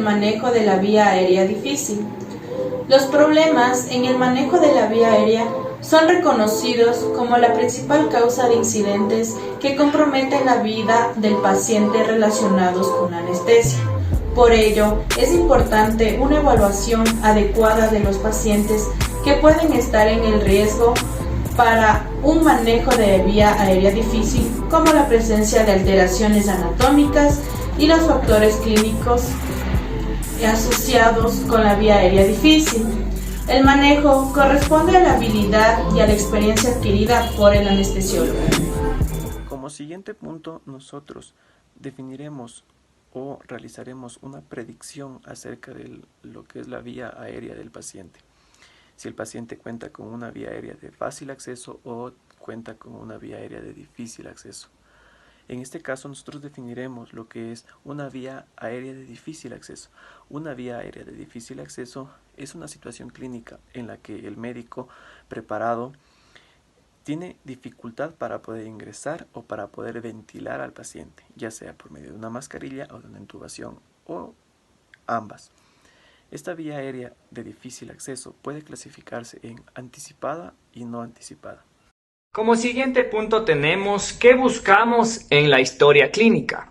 manejo de la vía aérea difícil. Los problemas en el manejo de la vía aérea son reconocidos como la principal causa de incidentes que comprometen la vida del paciente relacionados con la anestesia. Por ello, es importante una evaluación adecuada de los pacientes que pueden estar en el riesgo para un manejo de vía aérea difícil, como la presencia de alteraciones anatómicas y los factores clínicos asociados con la vía aérea difícil. El manejo corresponde a la habilidad y a la experiencia adquirida por el anestesiólogo. Como siguiente punto, nosotros definiremos o realizaremos una predicción acerca de lo que es la vía aérea del paciente. Si el paciente cuenta con una vía aérea de fácil acceso o cuenta con una vía aérea de difícil acceso. En este caso nosotros definiremos lo que es una vía aérea de difícil acceso. Una vía aérea de difícil acceso es una situación clínica en la que el médico preparado tiene dificultad para poder ingresar o para poder ventilar al paciente, ya sea por medio de una mascarilla o de una intubación o ambas. Esta vía aérea de difícil acceso puede clasificarse en anticipada y no anticipada. Como siguiente punto tenemos ¿qué buscamos en la historia clínica?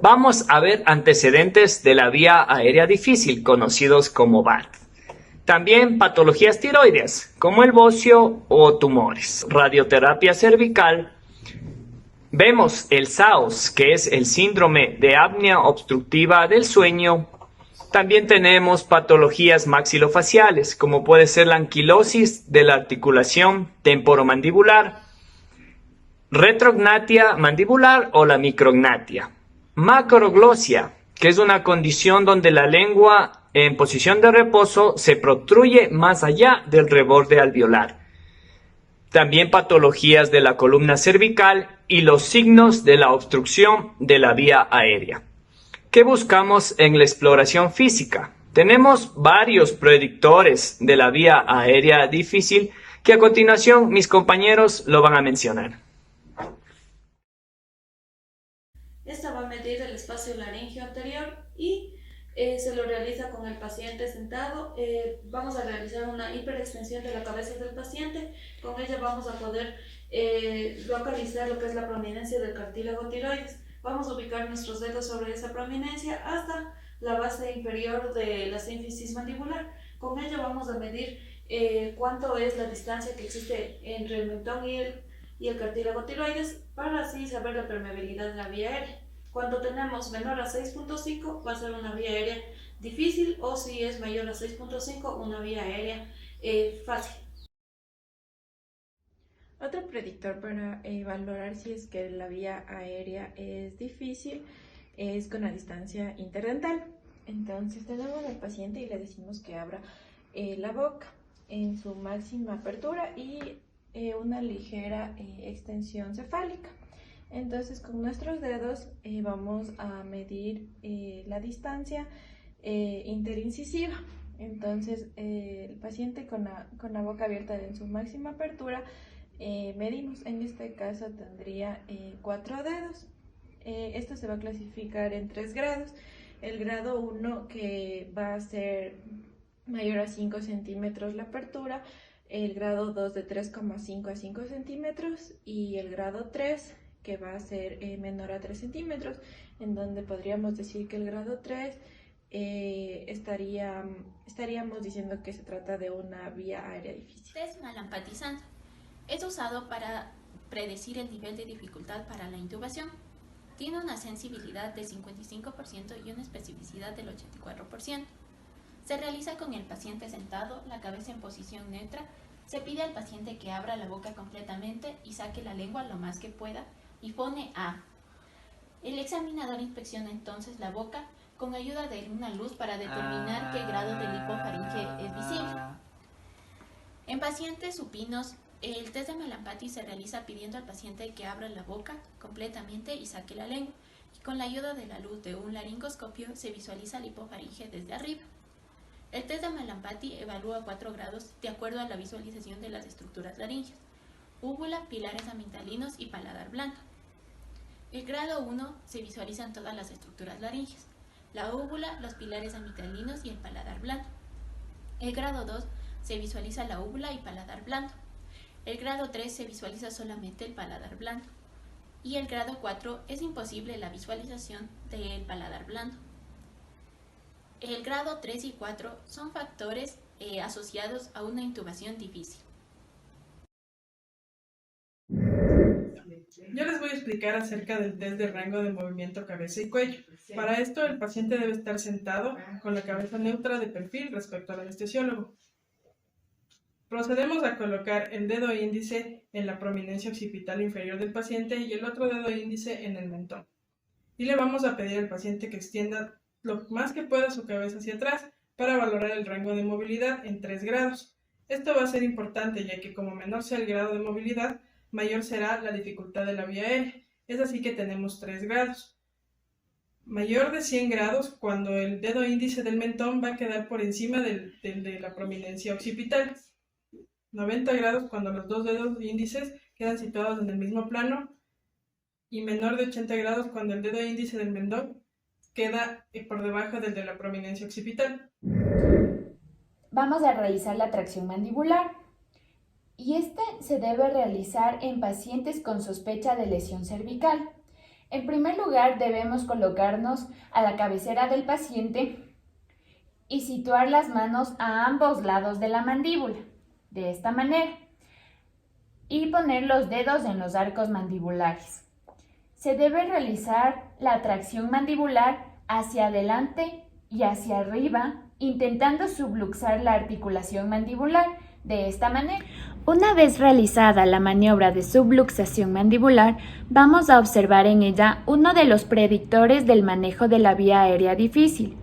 Vamos a ver antecedentes de la vía aérea difícil, conocidos como VAD. También patologías tiroideas, como el bocio o tumores. Radioterapia cervical. Vemos el SAOS, que es el síndrome de apnea obstructiva del sueño. También tenemos patologías maxilofaciales, como puede ser la anquilosis de la articulación temporomandibular, retrognatia mandibular o la micrognatia. Macroglosia, que es una condición donde la lengua en posición de reposo se protruye más allá del reborde alveolar. También patologías de la columna cervical y los signos de la obstrucción de la vía aérea. ¿Qué buscamos en la exploración física? Tenemos varios predictores de la vía aérea difícil que a continuación mis compañeros lo van a mencionar. Esta va a medir el espacio laríngeo anterior y se lo realiza con el paciente sentado. Vamos a realizar una hiperextensión de la cabeza del paciente. Con ella vamos a poder localizar lo que es la prominencia del cartílago tiroides. Vamos a ubicar nuestros dedos sobre esa prominencia hasta la base inferior de la sínfisis mandibular. Con ello vamos a medir cuánto es la distancia que existe entre el mentón y el cartílago tiroides para así saber la permeabilidad de la vía aérea. Cuando tenemos menor a 6.5 va a ser una vía aérea difícil, o si es mayor a 6.5 una vía aérea fácil. Otro predictor para valorar si es que la vía aérea es difícil es con la distancia interdental. Entonces tenemos al paciente y le decimos que abra la boca en su máxima apertura y una ligera extensión cefálica. Entonces con nuestros dedos vamos a medir la distancia interincisiva. Entonces el paciente con la boca abierta en su máxima apertura medimos, en este caso tendría 4 dedos. Esto se va a clasificar en 3 grados. El grado 1, que va a ser mayor a 5 centímetros la apertura, el grado 2 de 3,5 a 5 centímetros y el grado 3 que va a ser menor a 3 centímetros, en donde podríamos decir que el grado 3 estaríamos diciendo que se trata de una vía aérea difícil. Test malampatizante es usado para predecir el nivel de dificultad para la intubación. Tiene una sensibilidad del 55% y una especificidad del 84%. Se realiza con el paciente sentado, la cabeza en posición neutra. Se pide al paciente que abra la boca completamente y saque la lengua lo más que pueda y pone A. El examinador inspecciona entonces la boca con ayuda de una luz para determinar qué grado de lipofaringe es visible. En pacientes supinos, el test de Malampati se realiza pidiendo al paciente que abra la boca completamente y saque la lengua. Y con la ayuda de la luz de un laringoscopio se visualiza el lipofaringe desde arriba. El test de Malampati evalúa 4 grados de acuerdo a la visualización de las estructuras laringeas: úvula, pilares amigdalinos y paladar blando. El grado 1 se visualizan todas las estructuras laringeas. la úvula, los pilares amitralinos y el paladar blando. El grado 2 se visualiza la úvula y paladar blando. El grado 3 se visualiza solamente el paladar blando. Y el grado 4 es imposible la visualización del paladar blando. El grado 3 y 4 son factores asociados a una intubación difícil. Yo les voy a explicar acerca del test de rango de movimiento cabeza y cuello. Para esto, el paciente debe estar sentado con la cabeza neutra de perfil respecto al anestesiólogo. Procedemos a colocar el dedo índice en la prominencia occipital inferior del paciente y el otro dedo índice en el mentón. Y le vamos a pedir al paciente que extienda lo más que pueda su cabeza hacia atrás para valorar el rango de movilidad en 3 grados. Esto va a ser importante ya que como menor sea el grado de movilidad, mayor será la dificultad de la vía aérea. Es así que tenemos 3 grados. Mayor de 100 grados cuando el dedo índice del mentón va a quedar por encima de la prominencia occipital. 90 grados cuando los dos dedos índices quedan situados en el mismo plano. Y menor de 80 grados cuando el dedo índice del mentón queda por debajo del de la prominencia occipital. Vamos a realizar la tracción mandibular. Y este se debe realizar en pacientes con sospecha de lesión cervical. En primer lugar, debemos colocarnos a la cabecera del paciente y situar las manos a ambos lados de la mandíbula, de esta manera, y poner los dedos en los arcos mandibulares. Se debe realizar la tracción mandibular hacia adelante y hacia arriba, intentando subluxar la articulación mandibular, de esta manera. Una vez realizada la maniobra de subluxación mandibular, vamos a observar en ella uno de los predictores del manejo de la vía aérea difícil.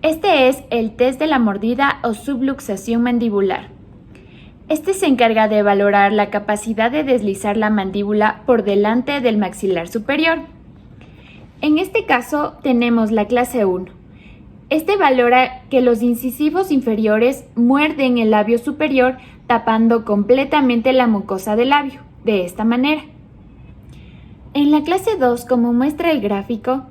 Este es el test de la mordida o subluxación mandibular. Este se encarga de valorar la capacidad de deslizar la mandíbula por delante del maxilar superior. En este caso tenemos la clase 1. Este valora que los incisivos inferiores muerden el labio superior tapando completamente la mucosa del labio, de esta manera. En la clase 2, como muestra el gráfico,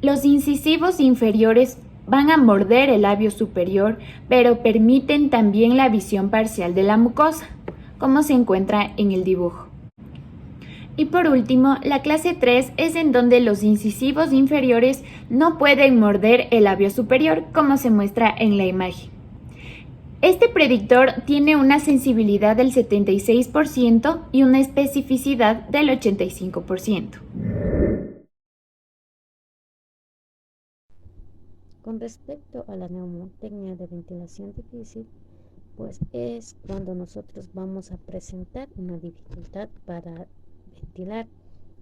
los incisivos inferiores van a morder el labio superior, pero permiten también la visión parcial de la mucosa, como se encuentra en el dibujo. Y por último, la clase 3 es en donde los incisivos inferiores no pueden morder el labio superior, como se muestra en la imagen. Este predictor tiene una sensibilidad del 76% y una especificidad del 85%. Con respecto a la neumotecnia de ventilación difícil, pues es cuando nosotros vamos a presentar una dificultad para ventilar.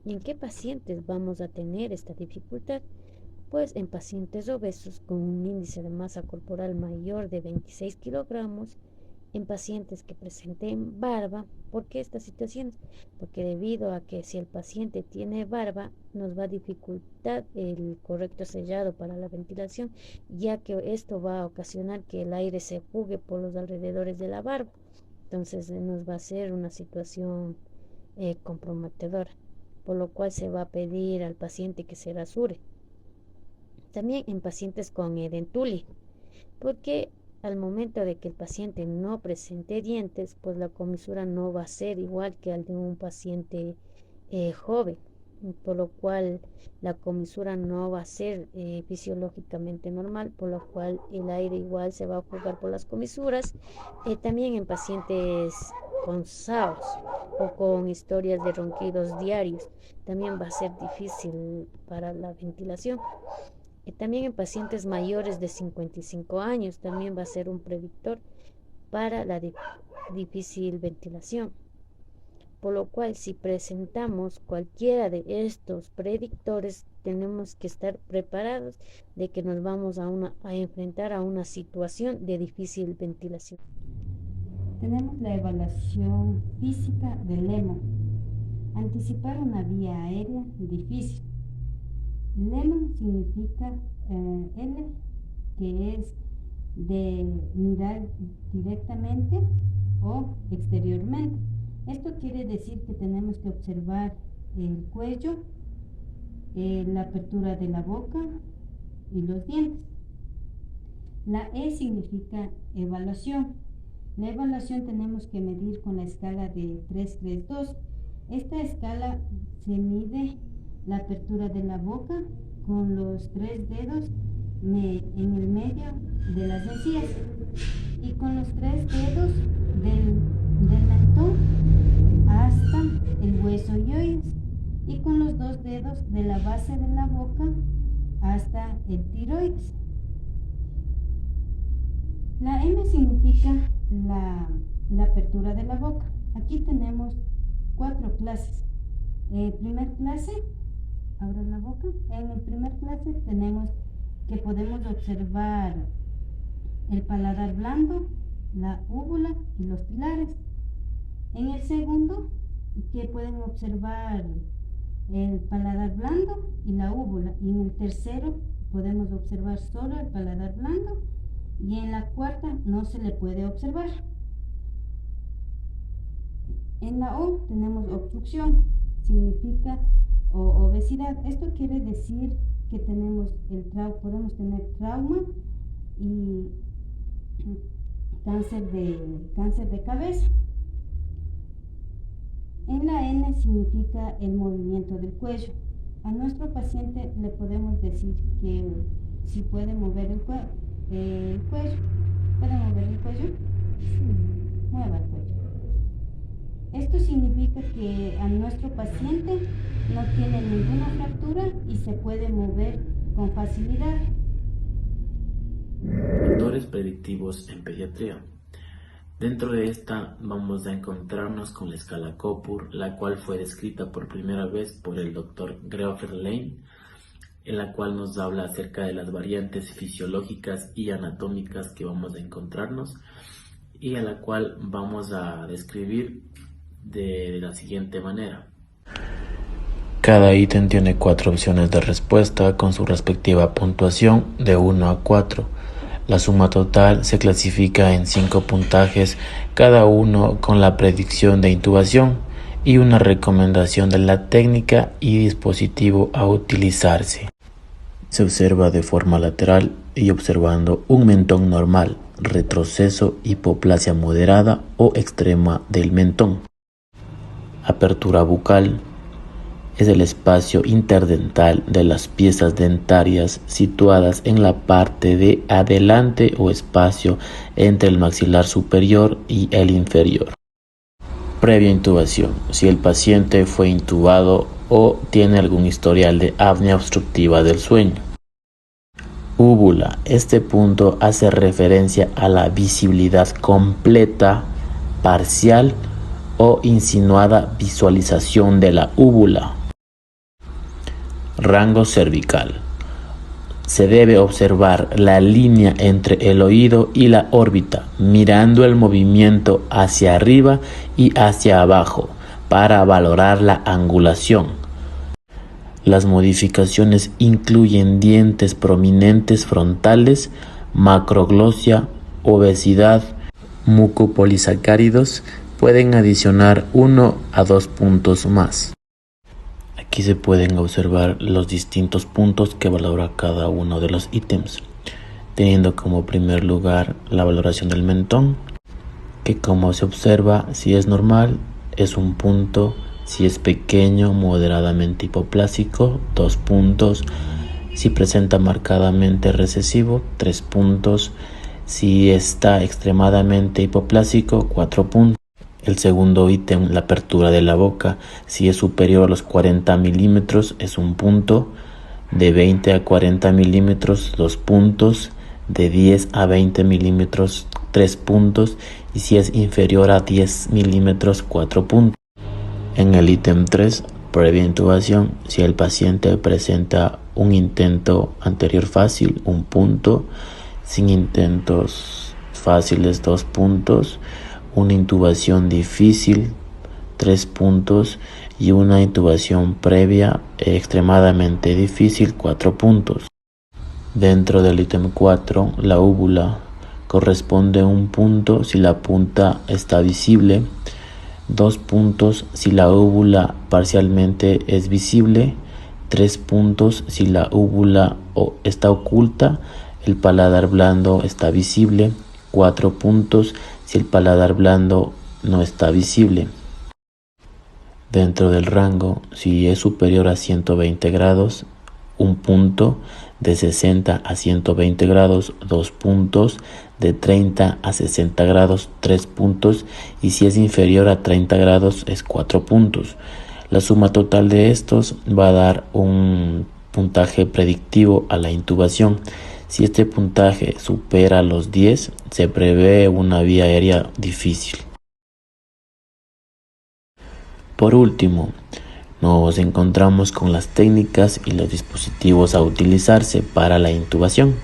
¿Y en qué pacientes vamos a tener esta dificultad? Pues en pacientes obesos con un índice de masa corporal mayor de 26 kilogramos, en pacientes que presenten barba. ¿Por qué estas situaciones? Porque debido a que si el paciente tiene barba, nos va a dificultar el correcto sellado para la ventilación, ya que esto va a ocasionar que el aire se fugue por los alrededores de la barba. Entonces nos va a ser una situación comprometedora, por lo cual se va a pedir al paciente que se rasure. También en pacientes con edentulia, porque al momento de que el paciente no presente dientes, pues la comisura no va a ser igual que al de un paciente joven, por lo cual la comisura no va a ser fisiológicamente normal, por lo cual el aire igual se va a fugar por las comisuras. También en pacientes con SAOS o con historias de ronquidos diarios, también va a ser difícil para la ventilación. También en pacientes mayores de 55 años también va a ser un predictor para la difícil ventilación. Por lo cual, si presentamos cualquiera de estos predictores, tenemos que estar preparados de que nos vamos a enfrentar a una situación de difícil ventilación. Tenemos la evaluación física del LEMO. Anticipar una vía aérea difícil. LEMO significa L, que es de mirar directamente o exteriormente. Esto quiere decir que tenemos que observar el cuello, la apertura de la boca, y los dientes. La E significa evaluación. La evaluación tenemos que medir con la escala de 3-3-2. Esta escala se mide la apertura de la boca con los 3 dedos en el medio de las encías y con los 3 dedos del mentón hasta el hueso yoides y con los 2 dedos de la base de la boca hasta el tiroides. La M significa la apertura de la boca. Aquí tenemos 4 clases. Primer clase, abra la boca. En el primer clase tenemos que podemos observar el paladar blando, la úvula y los pilares. En el segundo, que pueden observar el paladar blando y la úvula. Y en el tercero podemos observar solo el paladar blando. Y en la cuarta no se le puede observar. En la O tenemos obstrucción, significa obesidad. Esto quiere decir que podemos tener trauma y cáncer de cabeza. En la N significa el movimiento del cuello. A nuestro paciente le podemos decir que si puede mover el cuello. ¿Puede mover el cuello? Sí, mueva el cuello. Esto significa que a nuestro paciente no tiene ninguna fractura y se puede mover con facilidad. Factores predictivos en pediatría. Dentro de esta vamos a encontrarnos con la escala Copur, la cual fue descrita por primera vez por el Dr. Greofer Lane, en la cual nos habla acerca de las variantes fisiológicas y anatómicas que vamos a encontrarnos y a la cual vamos a describir de la siguiente manera. Cada ítem tiene 4 opciones de respuesta con su respectiva puntuación de 1 a 4. La suma total se clasifica en 5 puntajes, cada uno con la predicción de intubación y una recomendación de la técnica y dispositivo a utilizarse. Se observa de forma lateral y observando un mentón normal, retroceso, hipoplasia moderada o extrema del mentón. Apertura bucal es el espacio interdental de las piezas dentarias situadas en la parte de adelante o espacio entre el maxilar superior y el inferior. Previa intubación, si el paciente fue intubado o tiene algún historial de apnea obstructiva del sueño. Úvula, este punto hace referencia a la visibilidad completa, parcial o insinuada visualización de la úvula. Rango cervical. Se debe observar la línea entre el oído y la órbita, mirando el movimiento hacia arriba y hacia abajo para valorar la angulación. Las modificaciones incluyen dientes prominentes frontales, macroglosia, obesidad, mucopolisacáridos. Pueden adicionar 1 a 2 puntos más. Aquí se pueden observar los distintos puntos que valora cada uno de los ítems, teniendo como primer lugar la valoración del mentón, que como se observa, si es normal, es 1 punto, si es pequeño, moderadamente hipoplásico, 2 puntos, si presenta marcadamente recesivo, 3 puntos, si está extremadamente hipoplásico, 4 puntos. El segundo ítem, la apertura de la boca, si es superior a los 40 milímetros es 1 punto, de 20 a 40 milímetros 2 puntos, de 10 a 20 milímetros 3 puntos y si es inferior a 10 milímetros 4 puntos. En el ítem 3, previa intubación, si el paciente presenta un intento anterior fácil, 1 punto, sin intentos fáciles 2 puntos, una intubación difícil 3 puntos y una intubación previa extremadamente difícil 4 puntos. Dentro del ítem 4, la úvula corresponde a 1 punto si la punta está visible, 2 puntos si la úvula parcialmente es visible, 3 puntos si la úvula está oculta, el paladar blando está visible, 4 puntos si el paladar blando no está visible. Dentro del rango, si es superior a 120 grados, 1 punto, de 60 a 120 grados, 2 puntos, de 30 a 60 grados, 3 puntos, y si es inferior a 30 grados es 4 puntos. La suma total de estos va a dar un puntaje predictivo a la intubación. Si este puntaje supera los 10, se prevé una vía aérea difícil. Por último, nos encontramos con las técnicas y los dispositivos a utilizarse para la intubación.